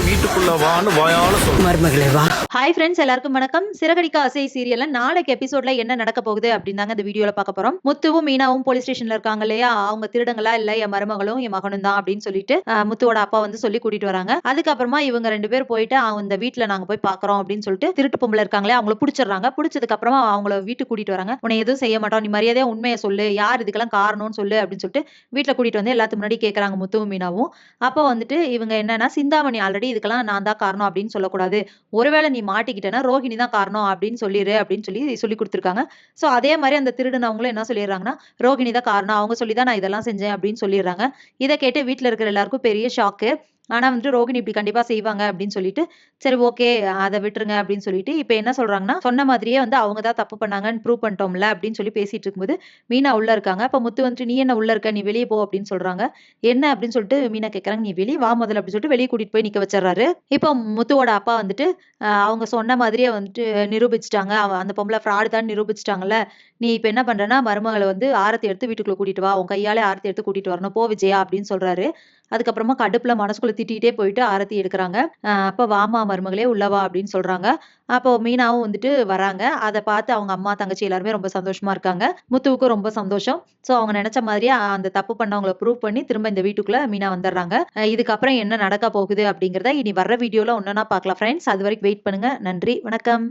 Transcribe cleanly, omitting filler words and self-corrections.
வீட்டுக்குள்ள வான்னு வாயால சொல்லு. மருமகளே வா. ஹாய் ஃப்ரெண்ட்ஸ், எல்லாருக்கும் வணக்கம். சிறகடிக்க ஆசை சீரியல்ல நாளைக்கு எபிசோட்ல என்ன நடக்க போகுது அப்படின்னாங்க இந்த வீடியோல பார்க்க போறோம். முத்துவும் மீனாவும் போலீஸ் ஸ்டேஷன்ல இருக்காங்க இல்லையா, அவங்க திருடங்களா இல்ல என் மருமகளும் என் மகனும் தான் அப்படின்னு சொல்லிட்டு முத்துவோட அப்பா வந்து சொல்லி கூட்டிட்டு வராங்க. அதுக்கப்புறமா இவங்க 2 பேர் போயிட்டு அந்த வீட்டுல நாங்க போய் பாக்குறோம் அப்படின்னு சொல்லிட்டு திருட்டு பொம்பளை இருக்காங்களே அவங்கள பிடிச்சிடுறாங்க. பிடிச்சதுக்கு அப்புறமா அவங்கள வீட்டுக்கு கூட்டிட்டு வராங்க. உன்னை எதுவும் செய்ய மாட்டோம், நீ மரியாதையா உண்மையை சொல்லு, யார் இதுக்கெல்லாம் காரணம்னு சொல்லு அப்படின்னு சொல்லிட்டு வீட்டுல கூட்டிட்டு வந்து எல்லாத்துக்கு முன்னாடி கேட்கறாங்க முத்துவும் மீனாவும். அப்போ வந்துட்டு இவங்க என்னன்னா, சிந்தாமணி ஆல்ரெடி இதுக்கெல்லாம் நான் தான் காரணம் அப்படின்னு சொல்லக்கூடாது, ஒருவேளை நீ மாட்டிக்கிட்டேன்னா ரோஹிணி தான் காரணம் அப்படின்னு சொல்லிடு அப்படின்னு சொல்லி கொடுத்துருக்காங்க. சோ அதே மாதிரி அந்த திருடுனவங்களும் என்ன சொல்லிடுறாங்கன்னா, ரோஹிணி தான் காரணம், அவங்க சொல்லி தான் நான் இதெல்லாம் செஞ்சேன் அப்படின்னு சொல்லிடுறாங்க. இதை கேட்டு வீட்டுல இருக்கிற எல்லாருக்கும் பெரிய ஷாக்கு. ஆனா வந்துட்டு ரோகிணி இப்படி கண்டிப்பா செய்வாங்க அப்படின்னு சொல்லிட்டு சரி ஓகே அதை விட்டுருங்க அப்படின்னு சொல்லிட்டு இப்ப என்ன சொல்றாங்கன்னா, சொன்ன மாதிரியே வந்து அவங்க தான் தப்பு பண்ணாங்கன்னு ப்ரூவ் பண்ணிட்டோம்ல அப்படின்னு சொல்லி பேசிட்டு இருக்கும்போது மீனா உள்ள இருக்காங்க. அப்ப முத்து வந்துட்டு நீ என்ன உள்ள இருக்க, நீ வெளியே போ அப்படின்னு சொல்றாங்க. என்ன அப்படின்னு சொல்லிட்டு மீனா கேட்கறாங்க. நீ வெளியே வா முதல்ல அப்படின்னு சொல்லிட்டு வெளியே கூட்டிட்டு போய் நிக்க வச்சிடறாரு. இப்போ முத்துவோட அப்பா வந்துட்டு அவங்க சொன்ன மாதிரியே வந்துட்டு நிரூபிச்சிட்டாங்க, அந்த பொம்பளை ஃப்ராடு தான் நிரூபிச்சிட்டாங்கல்ல, நீ இப்ப என்ன பண்றேன்னா மருமகளை வந்து ஆரத்தி எடுத்து வீட்டுக்குள்ள கூட்டிட்டு வா, உன் கையாலே ஆரத்தி எடுத்து கூட்டிட்டு வரணும், போ விஜயா அப்படின்னு சொல்றாரு. அதுக்கப்புறமா கடுப்புல மனசுக்குள்ள திட்டிகிட்டே போயிட்டு ஆரத்தி எடுக்கிறாங்க. அப்ப வாமா மருமகளே உள்ளவா அப்படின்னு சொல்றாங்க. அப்போ மீனாவும் வந்துட்டு வராங்க. அதை பார்த்து அவங்க அம்மா தங்கச்சி எல்லாருமே ரொம்ப சந்தோஷமா இருக்காங்க. முத்துவுக்கும் ரொம்ப சந்தோஷம். சோ அவங்க நினைச்ச மாதிரியே அந்த தப்பு பண்ணவங்களை ப்ரூவ் பண்ணி திரும்ப இந்த வீட்டுக்குள்ள மீனா வந்துடுறாங்க. இதுக்கப்புறம் என்ன நடக்க போகுது அப்படிங்கறத இனி வர்ற வீடியோல ஒன்னொன்னா பார்க்கலாம் ஃப்ரெண்ட்ஸ். அது வரைக்கும் வெயிட் பண்ணுங்க. நன்றி, வணக்கம்.